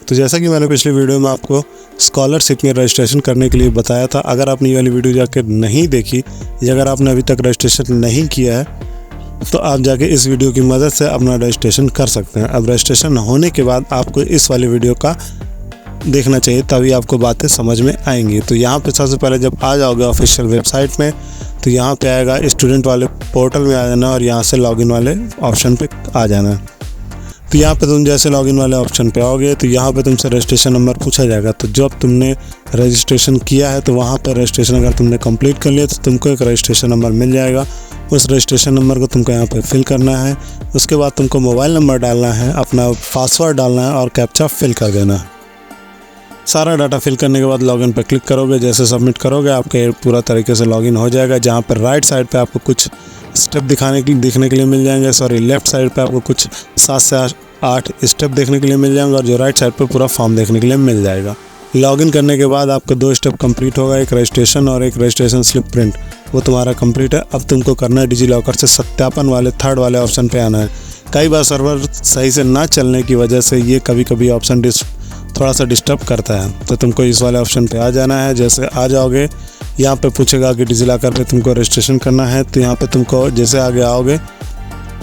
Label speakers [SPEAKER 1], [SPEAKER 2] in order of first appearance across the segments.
[SPEAKER 1] तो जैसा कि मैंने पिछली वीडियो में आपको स्कॉलरशिप में रजिस्ट्रेशन करने के लिए बताया था, अगर आपने ये वाली वीडियो जाकर नहीं देखी या अगर आपने अभी तक रजिस्ट्रेशन नहीं किया है तो आप जाके इस वीडियो की मदद से अपना रजिस्ट्रेशन कर सकते हैं। अब रजिस्ट्रेशन होने के बाद आपको इस वाली वीडियो का देखना चाहिए, तभी आपको बातें समझ में आएंगी। तो यहाँ पे सबसे पहले जब आ जाओगे ऑफिशियल वेबसाइट में तो यहाँ पे आएगा स्टूडेंट वाले पोर्टल में आ जाना और यहाँ से लॉगिन वाले ऑप्शन पे आ जाना। तो यहाँ पे तुम जैसे लॉगिन वाले ऑप्शन पे आओगे तो यहाँ पे तुमसे रजिस्ट्रेशन नंबर पूछा जाएगा। तो जब तुमने रजिस्ट्रेशन किया है तो वहाँ पर रजिस्ट्रेशन अगर तुमने कंप्लीट कर लिया तो तुमको एक रजिस्ट्रेशन नंबर मिल जाएगा। उस रजिस्ट्रेशन नंबर को तुमको यहाँ पे फिल करना है। उसके बाद तुमको मोबाइल नंबर डालना है, अपना पासवर्ड डालना है और कैप्चा फिल कर देना है। सारा डाटा फिल करने के बाद लॉगिन पर क्लिक करोगे, जैसे सबमिट करोगे आपके पूरा तरीके से लॉगिन हो जाएगा। जहाँ पर राइट साइड पे आपको कुछ स्टेप देखने के लिए मिल जाएंगे, लेफ़्ट साइड पे आपको कुछ 7 से 8 स्टेप देखने के लिए मिल जाएंगे और जो राइट साइड पे पूरा फॉर्म देखने के लिए मिल जाएगा। लॉगिन करने के बाद आपको 2 स्टेप कंप्लीट होगा, एक रजिस्ट्रेशन और एक रजिस्ट्रेशन स्लिप प्रिंट, वो तुम्हारा कंप्लीट है। अब तुमको करना है डिजीलॉकर से सत्यापन वाले 3rd वाले ऑप्शन पे आना है। कई बार सर्वर सही से ना चलने की वजह से ये कभी ऑप्शन थोड़ा सा डिस्टर्ब करता है, तो तुमको इस वाले ऑप्शन पे आ जाना है। जैसे आ जाओगे यहाँ पे पूछेगा कि डिजीलॉकर पे तुमको रजिस्ट्रेशन करना है, तो यहाँ पे तुमको जैसे आगे आओगे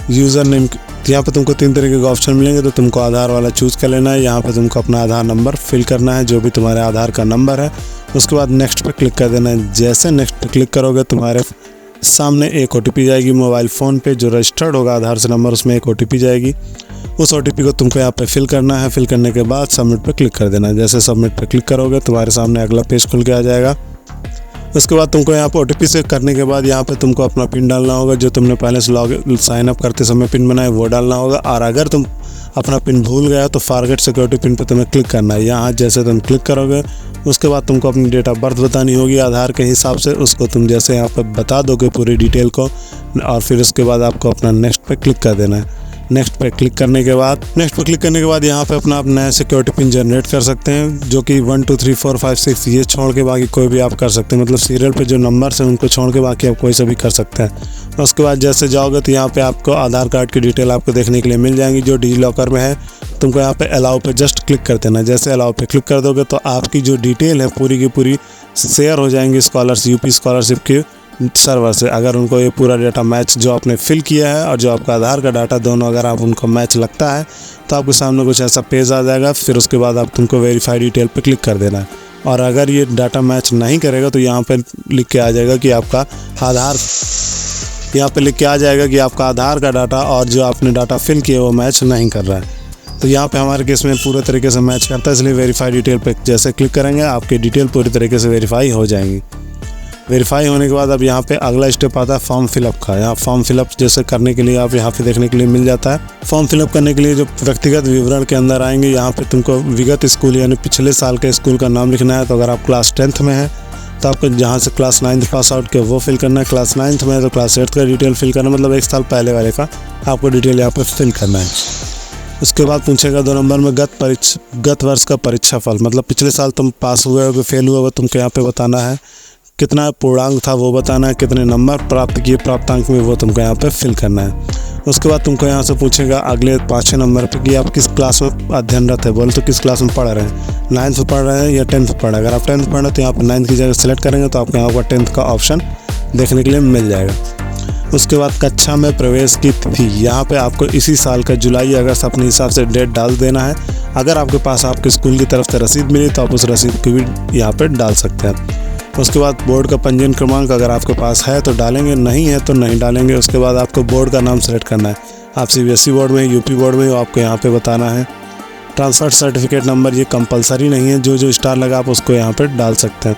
[SPEAKER 1] यूज़र नेम, तो यहाँ पे तुमको 3 तरीके के ऑप्शन मिलेंगे। तो तुमको आधार वाला चूज़ कर लेना है। यहाँ पे तुमको अपना आधार नंबर फिल करना है, जो भी तुम्हारे आधार का नंबर है। उसके बाद नेक्स्ट पे क्लिक कर देना है। जैसे नेक्स्ट पे क्लिक करोगे तुम्हारे सामने एक OTP जाएगी मोबाइल फ़ोन पे, जो रजिस्टर्ड होगा आधार से नंबर, उसमें एक OTP जाएगी। उस OTP को तुमको यहाँ पे फिल करना है। फिल करने के बाद सबमिट पे क्लिक कर देना है। जैसे सबमिट पे क्लिक करोगे तुम्हारे सामने अगला पेज खुल के आ जाएगा। उसके बाद तुमको यहाँ पे OTP से करने के बाद यहाँ पे तुमको अपना पिन डालना होगा, जो तुमने पहले से साइन अप करते समय पिन बनाए वो डालना होगा। और अगर तुम अपना पिन भूल गया तो फॉरगेट सिक्योरिटी पिन पे तुम्हें क्लिक करना है। यहाँ जैसे तुम क्लिक करोगे उसके बाद तुमको अपनी डेट ऑफ बर्थ बतानी होगी आधार के हिसाब से, उसको तुम जैसे यहाँ पे बता दोगे पूरी डिटेल को, और फिर उसके बाद आपको अपना नेक्स्ट पे क्लिक कर देना है। नेक्स्ट पे क्लिक करने के बाद यहाँ पे अपना नया सिक्योरिटी पिन जनरेट कर सकते हैं, जो कि 1 2 3 4 5 6 ये छोड़ के बाकी कोई भी आप कर सकते हैं। मतलब सीरियल पे जो नंबर्स हैं उनको छोड़ के बाकी आप कोई से भी कर सकते हैं। उसके बाद जैसे जाओगे तो यहाँ पे आपको आधार कार्ड की डिटेल आपको देखने के लिए मिल जाएंगी, जो डिजीलॉकर में है। तुमको यहाँ पे अलाउ पे जस्ट क्लिक कर देना। जैसे अलाउ पे क्लिक कर दोगे तो आपकी जो डिटेल है पूरी की पूरी शेयर हो जाएंगी यूपी स्कॉलरशिप के सर्वर से। अगर उनको ये पूरा डाटा मैच जो आपने फिल किया है और जो आपका आधार का डाटा दोनों अगर आप उनको मैच लगता है तो आपके सामने कुछ ऐसा पेज आ जाएगा। फिर उसके बाद आप तुमको वेरीफाई डिटेल पे क्लिक कर देना है। और अगर ये डाटा मैच नहीं करेगा तो यहाँ पे लिख के आ जाएगा कि आपका आधार का डाटा और जो आपने डाटा फिल किया वो मैच नहीं कर रहा है। तो यहाँ पे हमारे केस में पूरे तरीके से मैच करता है, इसलिए वेरीफाई डिटेल पे जैसे क्लिक करेंगे आपकी डिटेल पूरी तरीके से वेरीफाई हो जाएंगी। वेरीफाई होने के बाद अब यहाँ पे अगला स्टेप आता है फॉर्म फिलअप का। यहाँ फॉर्म फिलअप जैसे करने के लिए आप यहाँ पे देखने के लिए मिल जाता है। फॉर्म फिलअप करने के लिए जो व्यक्तिगत विवरण के अंदर आएंगे, यहाँ पे तुमको विगत स्कूल यानी पिछले साल के स्कूल का नाम लिखना है। तो अगर आप क्लास 10th में है तो आपको जहाँ से क्लास 9th पास आउट किया वो फिल करना है। क्लास 9th में है तो क्लास 8th का डिटेल फिल करना, मतलब 1 साल पहले वाले का आपको डिटेल यहाँ पर फिल करना है। उसके बाद पूछेगा 2 नंबर में गत वर्ष का परीक्षा फल, मतलब पिछले साल तुम पास हुए हो फेल हुए हो तुमको यहाँ पे बताना है। कितना पूर्णांक था वो बताना है, कितने नंबर प्राप्त किए प्राप्तांक में वो तुमको यहाँ पे फिल करना है। उसके बाद तुमको यहाँ से पूछेगा अगले 5 नंबर पे कि आप किस क्लास में अध्ययनरत है। बोल तो किस क्लास में पढ़ रहे हैं, 9th में पढ़ रहे हैं या 10th में पढ़ रहे हैं। अगर आप 10th पढ़ रहे हैं तो यहाँ पर 9th की जगह सेलेक्ट करेंगे तो आपको यहाँ पर 10th का ऑप्शन देखने के लिए मिल जाएगा। उसके बाद कक्षा में प्रवेश की तिथि, यहाँ पे आपको इसी साल का जुलाई अगस्त अपने हिसाब से डेट डाल देना है। अगर आपके पास आपके स्कूल की तरफ से रसीद मिली तो आप उस रसीद को भी यहाँ पे डाल सकते हैं। उसके बाद बोर्ड का पंजीयन क्रमांक अगर आपके पास है तो डालेंगे, नहीं है तो नहीं डालेंगे। उसके बाद आपको बोर्ड का नाम सेलेक्ट करना है। आप CBSE बोर्ड में यूपी बोर्ड में आपको यहाँ पे बताना है। ट्रांसफ़र सर्टिफिकेट नंबर ये कंपलसरी नहीं है, जो स्टार लगा आप उसको यहाँ पे डाल सकते हैं।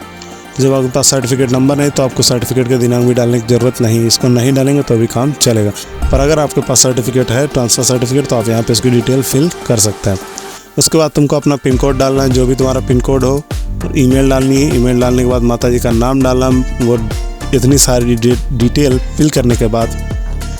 [SPEAKER 1] जब आपके पास सर्टिफिकेट नंबर नहीं तो आपको सर्टिफिकेट का दिनांक भी डालने की ज़रूरत नहीं है, इसको नहीं डालेंगे तो भी काम चलेगा। पर अगर आपके पास सर्टिफिकेट है ट्रांसफ़र सर्टिफिकेट तो आप यहाँ पे इसकी डिटेल फिल कर सकते हैं। उसके बाद तुमको अपना पिन कोड डालना है, जो भी तुम्हारा पिन कोड हो। ईमेल डालनी है, ईमेल डालने के बाद माताजी का नाम डालना। वो इतनी सारी डिटेल फिल करने के बाद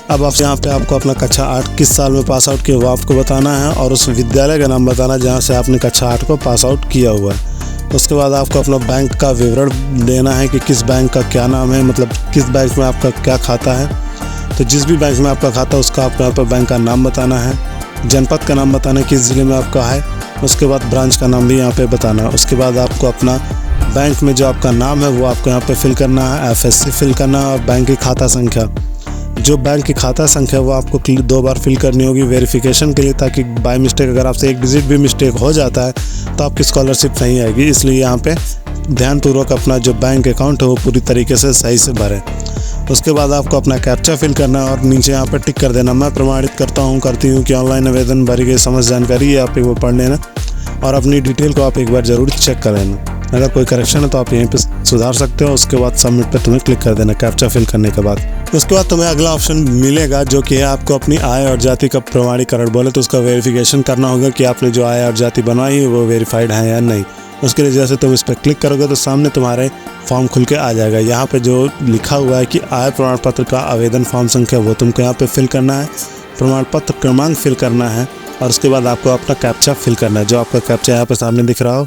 [SPEAKER 1] अब आप यहाँ पे आपको अपना कक्षा 8 किस साल में पास आउट किया वो आपको बताना है और उस विद्यालय का नाम बताना जहाँ से आपने कक्षा 8 को पास आउट किया हुआ है। उसके बाद आपको अपना बैंक का विवरण देना है कि किस बैंक का क्या नाम है, मतलब किस बैंक में आपका क्या खाता है। तो जिस भी बैंक में आपका खाता है उसका आपको यहाँ पर बैंक का नाम बताना है, जनपद का नाम बताना है किस ज़िले में आपका है, उसके बाद ब्रांच का नाम भी यहाँ पे बताना है। उसके बाद आपको अपना बैंक में जो आपका नाम है वो आपको यहाँ पे फिल करना है, FSC फिल करना है और बैंक की खाता संख्या। जो बैंक की खाता संख्या वो आपको 2 बार फिल करनी होगी वेरिफिकेशन के लिए, ताकि बाय मिस्टेक अगर आपसे 1 डिजिट भी मिस्टेक हो जाता है तो आपकी स्कॉलरशिप नहीं आएगी। इसलिए यहाँ पे ध्यानपूर्वक अपना जो बैंक अकाउंट है वो पूरी तरीके से सही से भरें। उसके बाद आपको अपना कैप्चा फिल करना है और नीचे यहाँ पर टिक कर देना, मैं प्रमाणित करती हूँ कि ऑनलाइन आवेदन भरी गई समस्त जानकारी है, आप एक बार पढ़ लेना और अपनी डिटेल को आप एक बार ज़रूर चेक कर लेना। अगर कोई करेक्शन है तो आप यहीं पे सुधार सकते हो। उसके बाद सबमिट पे तुम्हें क्लिक कर देना कैप्चा फिल करने के बाद। उसके बाद तुम्हें अगला ऑप्शन मिलेगा जो कि है आपको अपनी आय और जाति का प्रमाणीकरण। बोले तो उसका वेरिफिकेशन करना होगा कि आपने जो आय और जाति बनवाई है वो वेरीफाइड है या नहीं। उसके लिए जैसे तुम इस पर क्लिक करोगे तो सामने तुम्हारे फॉर्म खुल के आ जाएगा। यहाँ पे जो लिखा हुआ है कि आय प्रमाण पत्र का आवेदन फॉर्म संख्या वो तुमको यहाँ पे फिल करना है, प्रमाण पत्र क्रमांक फिल करना है और उसके बाद आपको अपना कैप्चा फिल करना है, जो आपका कैप्चा यहाँ पे सामने दिख रहा हो।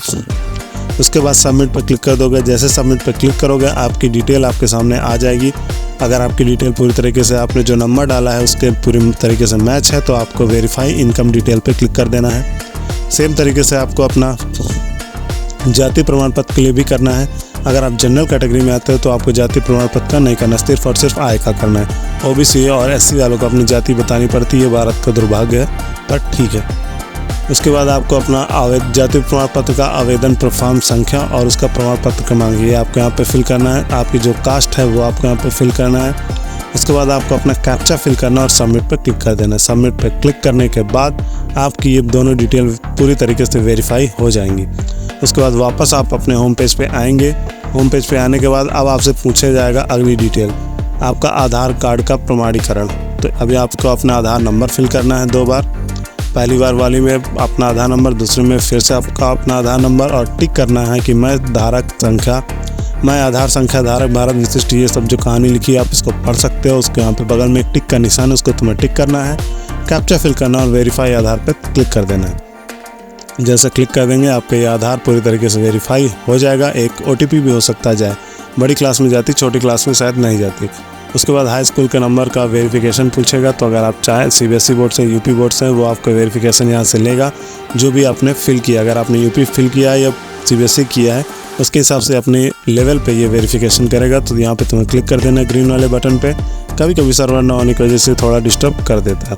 [SPEAKER 1] उसके बाद सबमिट पर क्लिक कर दोगे। जैसे सबमिट पर क्लिक करोगे आपकी डिटेल आपके सामने आ जाएगी। अगर आपकी डिटेल पूरी तरीके से आपने जो नंबर डाला है उसके पूरी तरीके से मैच है तो आपको वेरीफाई इनकम डिटेल पे क्लिक कर देना है। सेम तरीके से आपको अपना जाति प्रमाण पत्र के लिए भी करना है। अगर आप जनरल कैटेगरी में आते हो तो आपको जाति प्रमाण पत्र का नहीं करना, सिर्फ और सिर्फ आय का करना है। OBC और SC वालों को अपनी जाति बतानी पड़ती है, भारत का दुर्भाग्य है, पर ठीक है। उसके बाद आपको अपना जाति प्रमाण पत्र का आवेदन फॉर्म संख्या और उसका प्रमाण पत्र क्रमांक ये आपको यहाँ पे फिल करना है। आपकी जो कास्ट है वो आपको यहाँ पे फिल करना है। उसके बाद आपको अपना कैप्चा फिल करना और सबमिट पर क्लिक कर देना। सबमिट पर क्लिक करने के बाद आपकी ये दोनों डिटेल पूरी तरीके से वेरीफाई हो जाएंगी। उसके बाद वापस आप अपने होम पेज पे आएंगे। होम पेज पे आने के बाद अब आपसे पूछा जाएगा अगली डिटेल, आपका आधार कार्ड का प्रमाणीकरण। तो अभी आपको अपना आधार नंबर फिल करना है 2 बार। पहली बार वाली में अपना आधार नंबर, दूसरे में फिर से आपका अपना आधार नंबर और टिक करना है कि मैं आधार संख्या धारक भारत विशिष्ट, ये सब जो कहानी लिखी है आप इसको पढ़ सकते हो। उसके यहाँ पे बगल में एक टिक का निशान है, उसको तुम्हें टिक करना है, कैप्चा फिल करना और वेरीफाई आधार पे क्लिक कर देना है। जैसे क्लिक कर देंगे आपका ये आधार पूरी तरीके से वेरीफाई हो जाएगा। एक OTP भी हो सकता जाए, बड़ी क्लास में जाती, छोटी क्लास में शायद नहीं जाती। उसके बाद हाई स्कूल के नंबर का वेरिफिकेशन पूछेगा, तो अगर आप चाहें CBSE बोर्ड से, UP बोर्ड से, वो आपका वेरिफिकेशन यहाँ से लेगा जो भी आपने फिल किया। अगर आपने UP फिल किया है या CBSE किया है उसके हिसाब से अपने लेवल पे ये वेरिफिकेशन करेगा। तो यहाँ पे तुम्हें क्लिक कर देना ग्रीन वाले बटन पे। कभी कभी सर्वर ना होने की वजह से थोड़ा डिस्टर्ब कर देता है,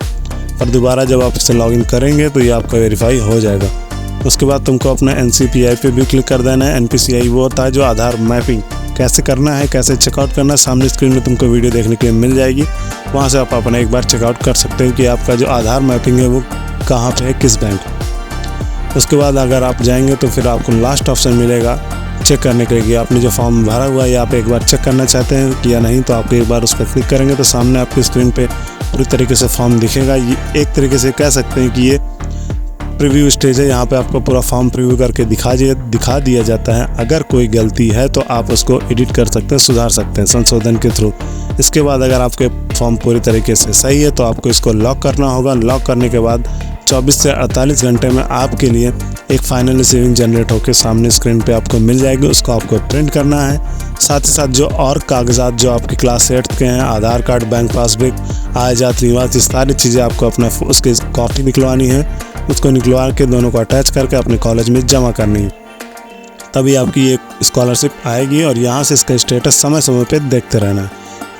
[SPEAKER 1] पर दोबारा जब आप इससे लॉगिन करेंगे तो ये आपका वेरीफाई हो जाएगा। उसके बाद तुमको अपना NCPI पे भी क्लिक कर देना है। NPCI वो होता है जो आधार मैपिंग कैसे करना है, कैसे चेकआउट करना है। सामने स्क्रीन में तुमको वीडियो देखने के लिए मिल जाएगी, वहाँ से आप अपना एक बार चेकआउट कर सकते हैं कि आपका जो आधार मैपिंग है वो कहाँ पे है, किस बैंक। उसके बाद अगर आप जाएंगे तो फिर आपको लास्ट ऑप्शन मिलेगा चेक करने के लिए कि आपने जो फॉर्म भरा हुआ है आप एक बार चेक करना चाहते हैं कि या नहीं। तो आप एक बार उस पर क्लिक करेंगे तो सामने आपकी स्क्रीन पे पूरी तरीके से फॉर्म दिखेगा। ये एक तरीके से कह सकते हैं कि ये प्रीव्यू स्टेज है, यहाँ पे आपको पूरा फॉर्म प्रीव्यू करके दिखा दिया जाता है। अगर कोई गलती है तो आप उसको एडिट कर सकते हैं, सुधार सकते हैं संशोधन के थ्रू। इसके बाद अगर आपके फॉर्म पूरी तरीके से सही है तो आपको इसको लॉक करना होगा। लॉक करने के बाद 24 से 48 घंटे में आपके लिए एक फाइनल रिसीविंग जनरेट होकर सामने स्क्रीन पे आपको मिल जाएगी। उसको आपको प्रिंट करना है। साथ ही साथ जो और कागजात जो आपके क्लास 8 के हैं, आधार कार्ड, बैंक पासबुक, आय जाति निवास, ये सारी चीज़ें आपको अपना उसकी कॉपी निकलवानी है। उसको निकलवा के दोनों को अटैच करके अपने कॉलेज में जमा करनी है, तभी आपकी एक स्कॉलरशिप आएगी। और यहाँ से इसका स्टेटस समय समय पे देखते रहना है।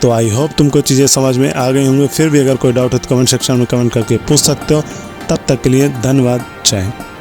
[SPEAKER 1] तो आई होप तुमको चीज़ें समझ में आ गई होंगी। फिर भी अगर कोई डाउट हो तो कमेंट सेक्शन में कमेंट करके पूछ सकते हो। तब तक के लिए धन्यवाद, जय हिंद।